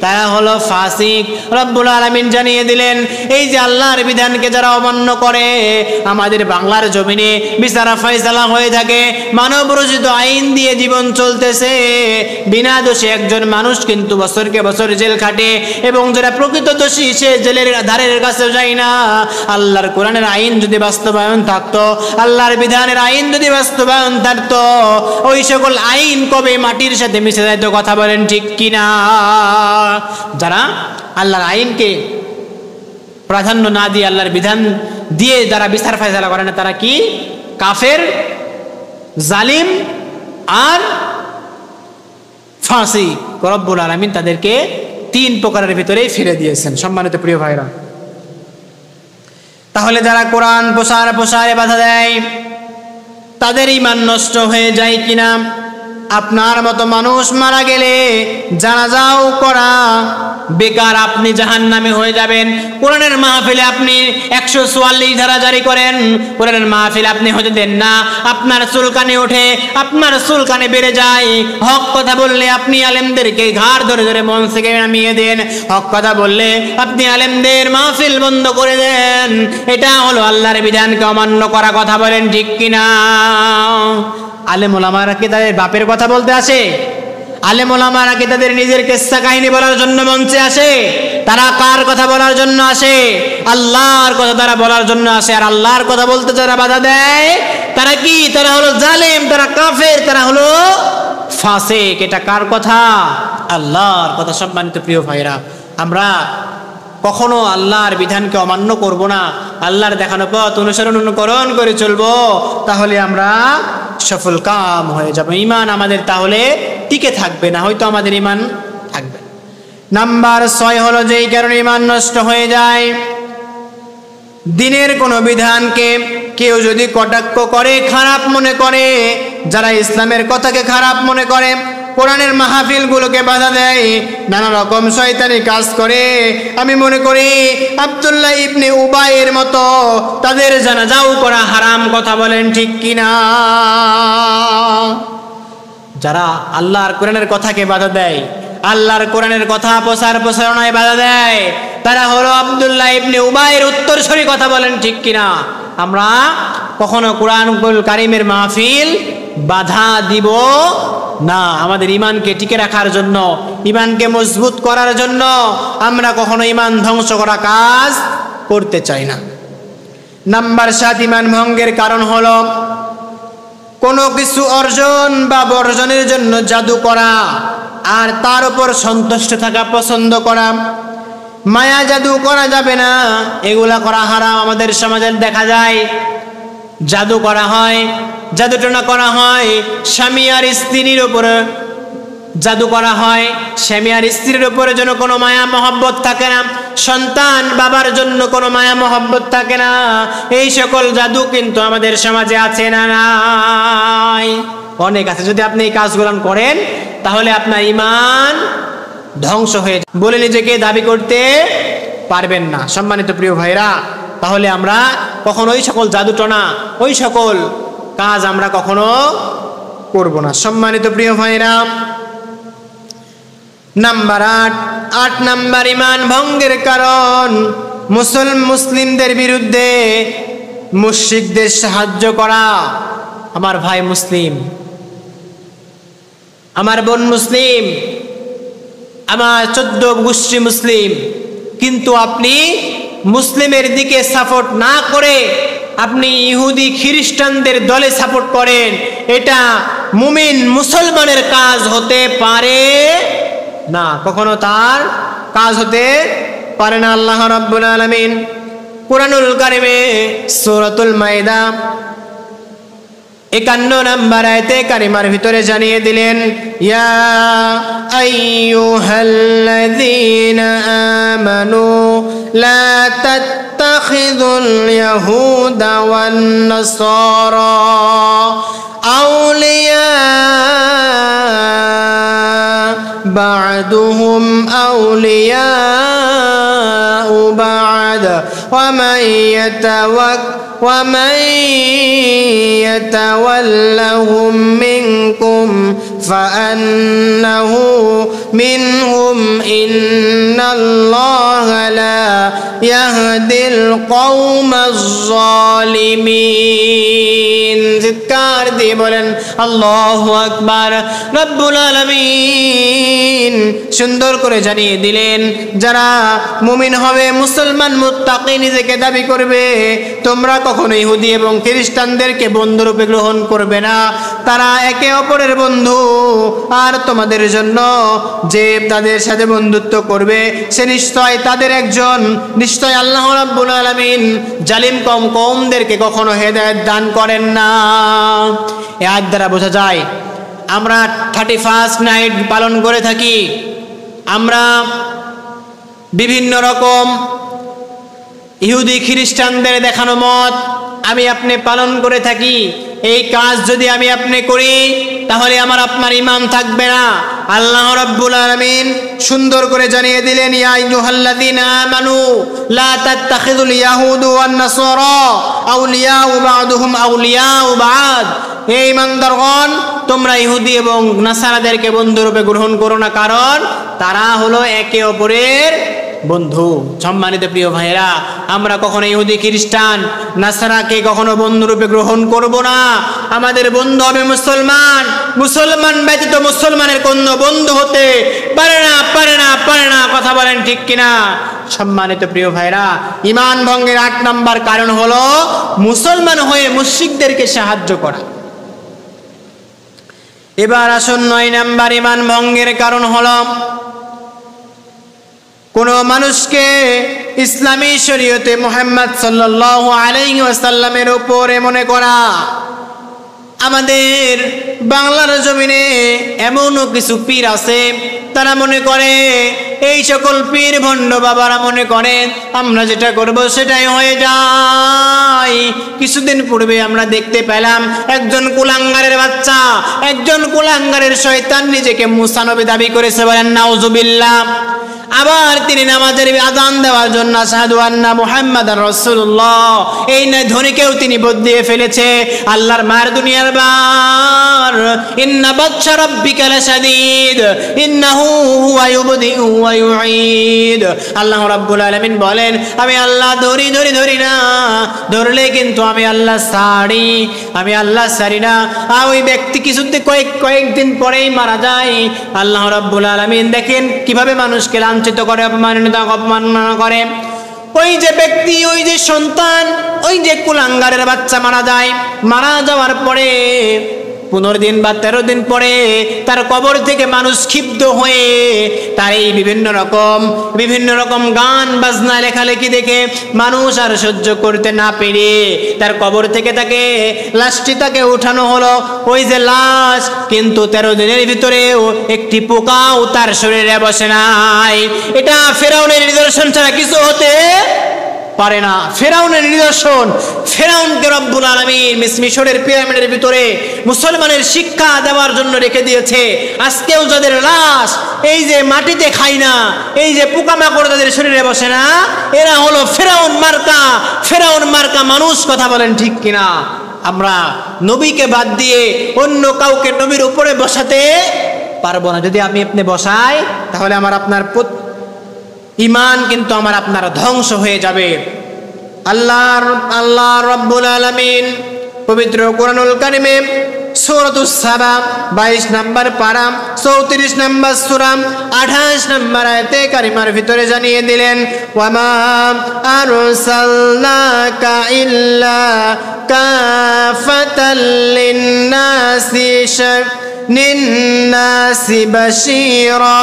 তারা হলো ফাসিক। রব্বুল আলামিন জানিয়ে দিলেন, এই যে আল্লাহর বিধানকে যারা অমান্য করে, আমাদের বাংলার জমিনে বিচার ফয়সালা হয়ে থাকে, মানব রচিত আইন দিয়ে জীবন চলতেছে, বিনা দোষে একজন মানুষ কিন্তু বছরকে বছর জেল খাটে, এবং যারা প্রকৃত দোষী সে জেলের ধারের কাছে যায় না। আল্লাহর কোরআনের আইন যদি বাস্তবায়ন থাকতো, আল্লাহর বিধানের আইন যদি বাস্তবায়ন থাকতো, ওই সকল আইন কবে মাটির সাথে মিশে যাইতো? কথা বলেন ঠিক কিনা? যারা আল্লাহর আইনকে প্রাধান্য না দিয়ে আল্লাহর বিধান দিয়ে যারা বিচার ফয়সালা করে না তারা কি? কাফের, জালিম আর ফাসিক। রব্বুল আলামিন তাদেরকে 3 প্রকারের ভিতরেই ফিরে দিয়েছেন। সম্মানিত প্রিয় ভাইরা, তাহলে যারা কোরআন প্রসারে বাধা দেয় তাদের ঈমান নষ্ট হয়ে যায় কিনা? আপনার মতো মানুষ মারা গেলে জানাজাও করা বেকার, আপনি জাহান্নামে হয়ে যাবেন। কোরআনের মাহফিলে আপনি 144 ধারা জারি করেন, কোরআনের মাহফিলে আপনি হতে দেন না, আপনার চুলকানি ওঠে, আপনার চুলকানি বেড়ে যায়। হক কথা বললে আপনি আলেমদেরকে ঘাড় ধরে ধরে মঞ্চ থেকে নামিয়ে দেন, হক কথা বললে আপনি আলেমদের মাহফিল বন্ধ করে দেন। এটা হলো আল্লাহর বিধানকে অমান্য করা। কথা বলেন ঠিক কিনা? আলেম ওলামারা কি তাদের বাপের কথা বলতে আসে? আলেম ওলামারা কি তাদের নিজের কিস্সা কাহিনী বলার জন্য মঞ্চে আসে? তারা কার কথা বলার জন্য আসে? আল্লাহর কথা তারা বলার জন্য আসে। আর আল্লাহর কথা বলতে যারা বাধা দেয় তারা কি? তারা হলো জালেম, তারা কাফের, তারা হলো ফাসিক। এটা কার কথা? আল্লাহর কথা। সম্মানিত প্রিয় ভাইরা, আমরা কখনো আল্লাহর বিধানকে অমান্য করব না, আল্লাহর দেখানো পথ অনুকরণ করে চলবো, তাহলে আমরা সফল কাম হয়ে যাব। ঈমান আমাদের তাহলে টিকে থাকবে না, হয়তো আমাদের ঈমান থাকবে। নাম্বার 6 হলো যেই কারণে ঈমান নষ্ট হয়ে যায়, দিনের কোনো বিধানকে কেউ যদি কটাক্ষ করে, খারাপ মনে করে, যারা ইসলামের কথাকে খারাপ মনে করে, কোরআনের মাহফিলগুলোকে বাধা দেয়, নানা রকম শয়তানি কাজ করে, আমি মনে করি আব্দুল্লাহ ইবনে উবাইয়ের মতো তাদের জানাজাও করা হারাম। কথা বলেন ঠিক কিনা? যারা আল্লাহর কোরআনের কথাকে বাধা দেয়, আল্লাহর কোরআনের কথা প্রচারণায় বাধা দেয়, তারা হলো আব্দুল্লাহ ইবনে উবাইয়ের উত্তরসূরি। কথা বলেন ঠিক কিনা? আমরা কখনো কোরআনুল কারীমের মাহফিল বাধা দিব না। আমাদের ঈমানকে টিকে রাখার জন্য, ঈমানকে মজবুত করার জন্য আমরা কখনো ঈমান ধ্বংস করা কাজ করতে চাই না। নাম্বার 7 ঈমান ভঙ্গের কারণ হলো কোনো কিছু অর্জন বা বর্জনের জন্য জাদু করা আর তার উপর সন্তুষ্ট থাকা, পছন্দ করা, মায়া জাদু করা যাবে না, এগুলা করা হারাম। আমাদের সমাজে দেখা যায় জাদু করা হয়, জাদুটনা করা হয়, স্বামী আর স্ত্রীর উপরে জাদু করা হয়, স্বামী আর স্ত্রীর উপরে যেন কোনো মায়া মহব্বত থাকে না, সন্তান বাবার জন্য কোনো মায়া মহব্বত থাকে না। এই সকল জাদু কিন্তু আমাদের সমাজে আছে না নাই? অনেক আছে। যদি আপনি এই কাজগুলো করেন তাহলে আপনার ঈমান ধ্বংস হয়ে যাবে বলে নিজেকে দাবি করতে পারবেন না। সম্মানিত প্রিয় ভাইরা, তাহলে আমরা কখনো ওই সকল জাদুটনা, ওই সকল কাজ আমরা কখনো করব না। সম্মানিত প্রিয় ভাইরা, নাম্বার 8 নাম্বার ঈমান ভঙ্গের কারণ মুসলিমদের বিরুদ্ধে মুশরিকদের সাহায্য করা। আমার ভাই মুসলিম, আমার বোন মুসলিম, আমার 14 গোষ্ঠী মুসলিম, কিন্তু আপনি মুসলিমের দিকে সাপোর্ট না করে আপনি ইহুদি খ্রিস্টানদের দলে সাপোর্ট করেন, এটা মুমিন মুসলমানের কাজ হতে পারে না, কখনো তার কাজ হতে পারে না। আল্লাহ রাব্বুল আলামিন কুরআনুল কারীমে সূরাতুল মাইদা 51 নম্বর আয়াতে কারিমার ভিতরে জানিয়ে দিলেন, ইয়া আইয়ুহাল্লাযীনা আমানু লা তাত্তাখিযুল ইয়াহুদা ওয়ান নাসারা আউলিয়া বা'দুহুম আউলিয়াউ বা'দ ومن يتولهم منكم فأنه منهم إن الله لا يهدي القوم الظالمين। জিৎকার দিয়ে বলেন আল্লাহু আকবার। রব্বুল আলামিন সুন্দর করে জানিয়ে দিলেন, যারা মুমিন হবে, মুসলমান মুত্তাকি নিজেকে দাবি করবে, তোমরা কখনো ইহুদি এবং খ্রিস্টানদেরকে বন্ধুরূপে গ্রহণ করবে না। তারা একে অপরের বন্ধু, আর তোমাদের জন্য যে তাদের সাথে বন্ধুত্ব করবে সে নিশ্চয় তাদের একজন। নিশ্চয় আল্লাহ রাব্বুল আলামিন জালিম কওমদেরকে কখনো হেদায়েত দান করেন না। এই আয়াত দ্বারা বোঝা যায় আমরা 31st নাইট পালন করে থাকি, আমরা বিভিন্ন রকম ইহুদি খ্রিস্টানদের দেখানো মত আমি আপনি পালন করে থাকি। এই কাজ যদি আমি আপনি করি তাহলে আমার আপনার ঈমান থাকবে না। আল্লাহ রাব্বুল আলামিন সুন্দর করে জানিয়ে দিলেন, ইয়া আইয়ুহাল্লাযীনা আমানু লা তাত্তাখিযুল ইয়াহুদা ওয়ান নাসারা আউলিয়াউ বা'দুহুম আউলিয়াউ বা'দ। হে ঈমানদারগণ, তোমরা ইহুদি এবং নাসারাদেরকে বন্ধুরূপে গ্রহণ করো না, কারণ তারা হলো একে অপরের বন্ধু। সম্মানিত প্রিয় ভাইরা, আমরা কখনো ইহুদি খ্রিস্টান নাসারাকে কখনো বন্ধুরূপে গ্রহণ করব না। আমাদের বন্ধু হবে মুসলমান। মুসলমান ব্যতীত মুসলমানের কোনো বন্ধু হতে পারে না, পারে না, পারে না। কথা বলেন ঠিক কিনা? সম্মানিত প্রিয় ভাইরা, ঈমান ভঙ্গের 8 নম্বর কারণ হলো মুসলমান হয়ে মুশরিকদেরকে সাহায্য করা। এবার আসুন 9 নম্বর ঈমান ভঙ্গের কারণ হলো কোন মানুষকে ইসলামী শরীয়তে মুহাম্মদ সাল্লাল্লাহু আলাইহি ওয়াসাল্লামের উপরে মনে করা। আমাদের বাংলার জমিনে এমনও কিছু পীর আছে, তারা মনে করে, এই সকল পীর ভণ্ড বাবারা মনে করে আমরা যেটা করব সেটাই হয়ে যায়। কিছুদিন পূর্বে আমরা দেখতে পেলাম একজন কুলাঙ্গারের বাচ্চা, একজন কুলাঙ্গারের শয়তান নিজেকে মুসা নবী দাবি করেছে, বলেন নাউজুবিল্লাহ। আবার তিনি নামাজের আযান দেওয়ার জন্য আশহাদু আন্না মুহাম্মাদার রাসূলুল্লাহ এই ধ্বনিকেও তিনি বদলিয়ে ফেলেছে। আল্লাহর মার দুনিয়ার বার, ইন্না বাতশা রাব্বিকা লাশাদীদ ইন্নাহু হুয়া ইউবদিউ ওয়া ইউঈদ। আল্লাহ রাব্বুল আলামিন বলেন, আমি আল্লাহ ধরি না, ধরলে কিন্তু আমি আল্লাহ ছাড়ি, আমি আল্লাহ ছাড়ি না। আর ওই ব্যক্তি কয়েকদিন পরেই মারা যায়। আল্লাহ রাব্বুল আলামিন দেখেন কিভাবে মানুষকে লাঞ্ছিত করে, অপমাননা করে। ওই যে ব্যক্তি, ওই যে সন্তান, ওই যে কুলাঙ্গারের বাচ্চা মারা যায়, মারা যাওয়ার পরে 15 দিন বা 13 দিন পরে তার কবর থেকে মানুষ ক্ষিপ্ত হয়ে তার এই বিভিন্ন রকম গান বাজনা লেখালেখি দেখে মানুষ আর সহ্য করতে না পেরে তার কবর থেকে লাশটি তাকে উঠানো হলো। ওই যে লাশ, কিন্তু 13 দিনের ভিতরেও একটি পোকাও তার শরীরে বসে নাই। এটা ফেরাউনের নিদর্শন ছাড়া কিছু হতে পারে না। ফেরাউনের নিদর্শন, ফেরাউনকে রব্বুল আলামিন মিশরের পিরামিডের ভিতরে মুসলমানের শিক্ষা দেওয়ার জন্য রেখে দিয়েছে। আজকেও যাদের লাশ এই যে মাটিতে খায় না, এই যে পোকামাকড় তাদের শরীরে বসে না, এরা হলো ফেরাউন মার্কা মানুষ। কথা বলেন ঠিক কিনা? আমরা নবীকে বাদ দিয়ে অন্য কাউকে নবীর উপরে বসাতে পারবো না। যদি আমি আপনি বসাই, তাহলে আমার আপনার ঈমান কিন্তু আমার আপনার ধ্বংস হয়ে যাবে। আল্লাহ রাব্বুল আলামিন পবিত্র কোরআনুল কারীমে সূরাতুস সাবা 22 নম্বর পারা 34 নম্বর সূরা 28 নম্বর আয়াতে কারিমার ভিতরে জানিয়ে দিলেন, ওয়ামা আরসালনাকা ইল্লা কাফাতাল লিন্নাসি বাশীরা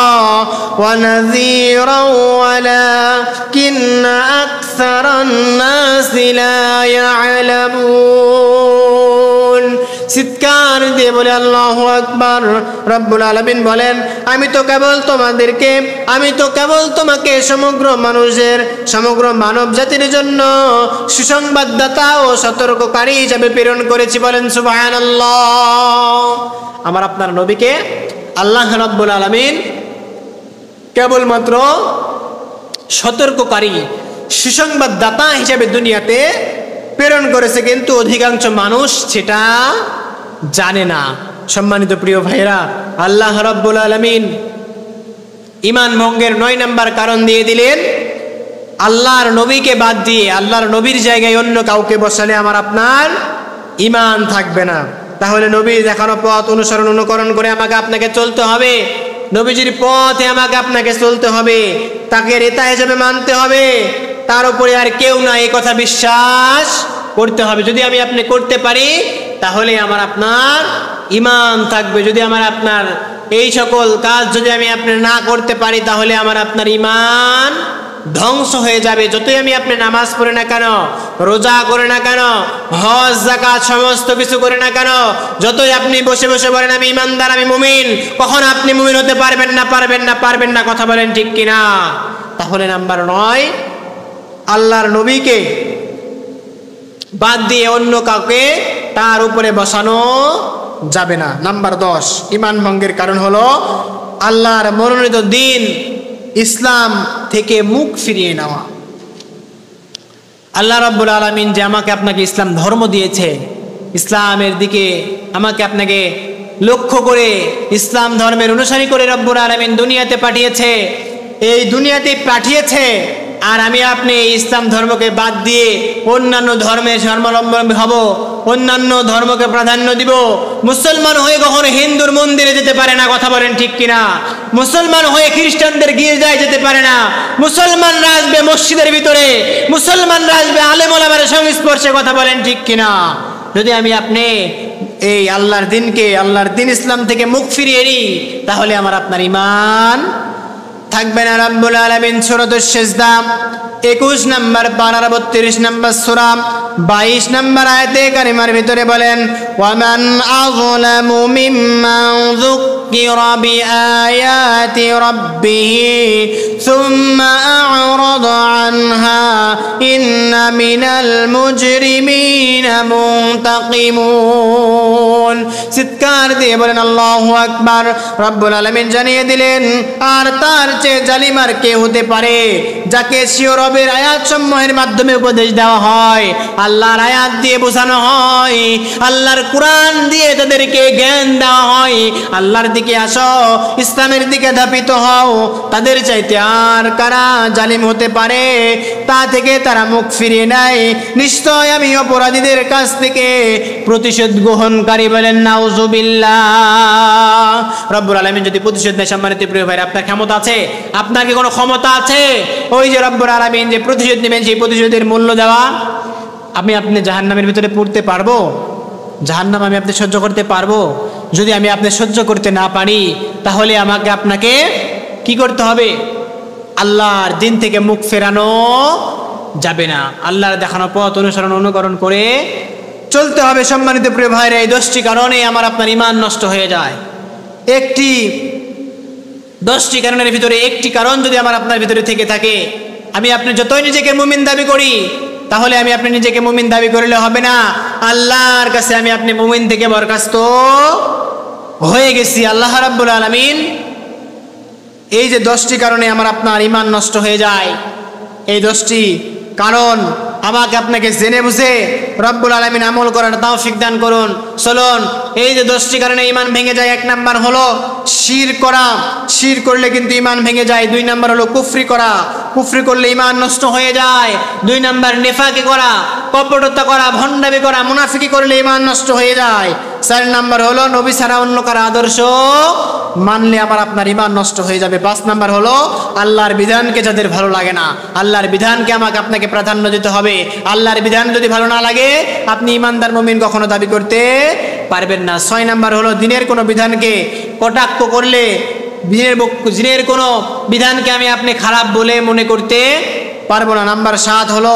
ওয়া নাযীরা ওয়ালাকিন্না আকসারান নাসি লা ইয়ালামুন। চিৎকার দিয়ে বলে আল্লাহু আকবার। রব্বুল আলামিন বলেন, আমি তো কেবল তোমাকে সমগ্র মানব জাতির জন্য সুসংবাদদাতা ও সতর্ককারী হিসেবে প্রেরণ করেছি। বলেন সুবহানাল্লাহ। আমার আপনার নবীকে আল্লাহ রাব্বুল আলামিন কেবলমাত্র সতর্ককারী, সুসংবাদদাতা হিসেবে দুনিয়াতে প্রেরণ করেছে, কিন্তু অধিকাংশ মানুষ সেটা জানে না। সম্মানিত প্রিয় ভাইরা, আল্লাহ রাব্বুল আলামিন ঈমান ভঙ্গের 9 নম্বর কারণ দিয়ে দিলেন, আল্লাহর নবীকে বাদ দিয়ে আল্লাহর নবীর জায়গায় অন্য কাউকে বসালে আমার আপনার ঈমান থাকবে না। তাহলে নবীর দেখানো পথ অনুকরণ করে আমাকে আপনাকে চলতে হবে। নবীজির পথে আমাকে আপনাকে চলতে হবে, তাকে নেতা হিসেবে মানতে হবে, তার উপরে আর কেউ না, এই কথা বিশ্বাস করতে হবে। যদি আমি আপনি করতে পারি, তাহলে আমার আপনার ঈমান থাকবে। যদি আমার আপনার এই সকল কাজ যদি আমি আপনি না করতে পারি, তাহলে আমার আপনার ঈমান ধ্বংস হয়ে যাবে। যতই আমি আপনি নামাজ পড়ে না কেন, রোজা করে না কেন, হজ যাকাত সমস্ত কিছু করে না কেন, যতই আপনি বসে বসে বলেন আমি ঈমানদার, আমি মুমিন, কখন আপনি মুমিন হতে পারবেন না। কথা বলেন ঠিক কিনা? তাহলে নাম্বার 9, আল্লাহর নবীকে বাদ দিয়ে অন্য কাউকে তার উপরে বসানো যাবে না। নাম্বার 10, ঈমান ভঙ্গের কারণ হলো আল্লাহর মনোনীত দিন ইসলাম থেকে মুখ ফিরিয়ে নেওয়া। আল্লাহ রাব্বুল আলামিন যে আমাকে আপনাকে ইসলাম ধর্ম দিয়েছে, ইসলামের দিকে আমাকে আপনাকে লক্ষ্য করে ইসলাম ধর্মের অনুসারী করে রব্বুল আলামিন দুনিয়াতে পাঠিয়েছে। এই দুনিয়াতে পাঠিয়েছে, আর আমি আপনি ইসলাম ধর্মকে বাদ দিয়ে অন্যান্য ধর্মের ধর্মাবলম্বী হব, অন্যান্য ধর্মকে প্রাধান্য দিব। মুসলমান হয়ে কখনো হিন্দুর মন্দিরে যেতে পারে না। কথা বলেন ঠিক কিনা? মুসলমান হয়ে খ্রিস্টানদের গির্জায় যেতে পারে না। মুসলমানরা আসবে মসজিদের ভিতরে, মুসলমানরা আসবে আলেম ওলামার সংস্পর্শে। কথা বলেন ঠিক কিনা? যদি আমি আপনি এই আল্লাহর দিন ইসলাম থেকে মুখ ফিরিয়ে নিই, তাহলে আমার আপনার ঈমান থাকবে না। রাব্বুল আলামিন সূরাতুশ সিজদা 21 নম্বর পারার 32 নম্বর সূরা 22 নম্বর আয়াতে কারিমার ভিতরে বলেন, ওয়ামান আযলামু মিম্মান যুক্কিরা বিআয়াতি রাব্বিহি সুম্মা আ'রাদা আনহা ইন্না মিনাল মুজরিমিনা মুনতাকিমুন। চিৎকার দিয়ে বলেন আল্লাহু আকবার। রব্বুল আলামিন জানিয়ে দিলেন, আর তার চেয়ে জালিম আর কে হতে পারে, যাকে স্বীয় রবের আয়াত সমূহের মাধ্যমে উপদেশ দেওয়া হয়, আল্লাহর আয়াত দিয়ে বোঝানো হয়, আল্লাহর কোরআন দিয়ে তাদেরকে জ্ঞান দেওয়া হয়, আল্লাহর দিকে আসো, ইসলামের দিকে ধাপিত হও, তাদের চাইতে আর কারা জালিম হতে পারে? তা থেকে তারা মুখ ফিরিয়ে নেয়। নিশ্চয় আমি অপরাধীদের কাছ থেকে প্রতিশোধ গ্রহণকারী। বলেন নাউজুবিল্লাহ। বিল্লাহ। রব্বুল আলামিন যদি প্রতিশোধ নেয়, সম্মানিত প্রিয় ভাইরা, আপনার ক্ষমতা আছে? আপনার কি কোনো ক্ষমতা আছে ওই যে রব্বুল আলামিন যে প্রতিশোধ নেবেন সেই প্রতিশোধের মূল্য দেওয়া? আপনি জাহান্নামের ভিতরে পড়তে পারবো? জাহান্নাম আমি আপনি সহ্য করতে পারবো? যদি আমি আপনি সহ্য করতে না পারি, তাহলে আমাকে আপনাকে কি করতে হবে? আল্লাহর দিন থেকে মুখ ফেরানো যাবে না, আল্লাহর দেখানো পথ অনুসরণ অনুকরণ করে চলতে হবে। সম্মানিত প্রিয় ভাইরা, এই 10টি কারণে আমার আপনার ঈমান নষ্ট হয়ে যায়। 10টি কারণের ভিতরে একটি কারণ যদি আমার আপনার ভিতরে থেকে থাকে, আমি আপনি যতই নিজেকে মুমিন দাবি করি, তাহলে আমি আপনি নিজেকে মুমিন দাবি করলে হবে না। আল্লাহর কাছে আমি আপনি মুমিন থেকে বরখাস্ত হয়ে গেছি। আল্লাহ রাব্বুল আলামিন এই যে 10টি কারণে আমার আপনার ঈমান নষ্ট হয়ে যায়, এই 10টি কারণ আমাকে আপনাকে জেনে বুঝে রব্বুল আলামিন আমল করার তৌফিক দান করুন। চলুন, এই যে 10টি কারণে ঈমান ভেঙে যায়, 1 নাম্বার হলো শিরক করা। শিরক করলে কিন্তু ঈমান ভেঙে যায়। 2 নাম্বার হলো কুফরি করা, কুফরি করলে ঈমান নষ্ট হয়ে যায়। 2 নাম্বার নিফাকি করা, কপটতা করা, ভণ্ডামি করা, মুনাফিকি করলে ঈমান নষ্ট হয়ে যায়। 4 নাম্বার হলো নবী ছাড়া অন্য কারো আদর্শ মানলে আমার আপনার ঈমান নষ্ট হয়ে যাবে। 5 নাম্বার হলো আল্লাহর বিধানকে যাদের ভালো লাগে না, আল্লাহর বিধানকে আমাকে আপনাকে প্রাধান্য দিতে হবে। আল্লাহর বিধান যদি ভালো না লাগে, আপনি ঈমানদার মুমিন কখনো দাবি করতে পারবেন না। 6 নাম্বার হলো দিনের কোনো বিধানকে কটাক্ষ করলে, দিনের কোনো বিধানকে আমি আপনি খারাপ বলে মনে করতে পারবো না। নাম্বার 7 হলো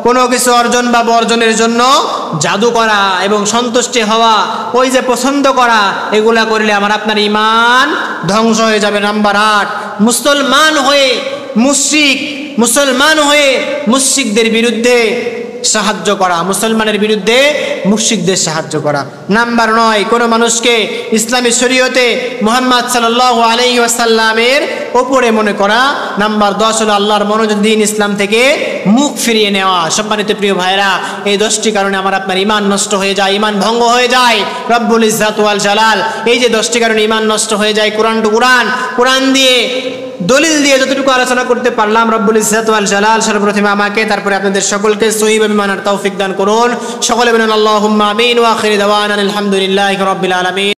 কোনো কিছু অর্জন বা বর্জনের জন্য জাদু করা এবং সন্তুষ্টি হওয়া, ওই যে পছন্দ করা, এগুলা করলে আমার আপনার ঈমান ধ্বংস হয়ে যাবে। নাম্বার 8 মুসলমান হয়ে মুশরিকদের বিরুদ্ধে সাহায্য করা, মুসলমানের বিরুদ্ধে মুশরিকদের সাহায্য করা। নাম্বার 9 কোনো মানুষকে ইসলামী শরীয়তে মুহাম্মদ সাল্লাল্লাহু আলাইহি ওয়াসাল্লামের উপরে মনে করা। নাম্বার 10 হলো আল্লাহর মনোযোগ দিন ইসলাম থেকে মুখ ফিরিয়ে নেওয়া। সম্মানিত প্রিয় ভাইরা, এই 10টি কারণে আমার আপনার ঈমান নষ্ট হয়ে যায়, ঈমান ভঙ্গ হয়ে যায়। রব্বুল ইজ্জাত ওয়াল জালাল এই যে 10টি কারণে ঈমান নষ্ট হয়ে যায়, কোরআন দিয়ে দলিল দিয়ে যতটুকু আলোচনা করতে পারলাম, রব্বুল ইজ্জাত ওয়াল জালাল সর্বপ্রথমে আমাকে, তারপরে আপনাদের সকলকে সহিভাবে মানার তৌফিক দান করুন। সকলে বলেন আল্লাহুম্মা আমিন ওয়া আখির দাওয়ানা আলহামদুলিল্লাহি রাব্বিল আলামিন।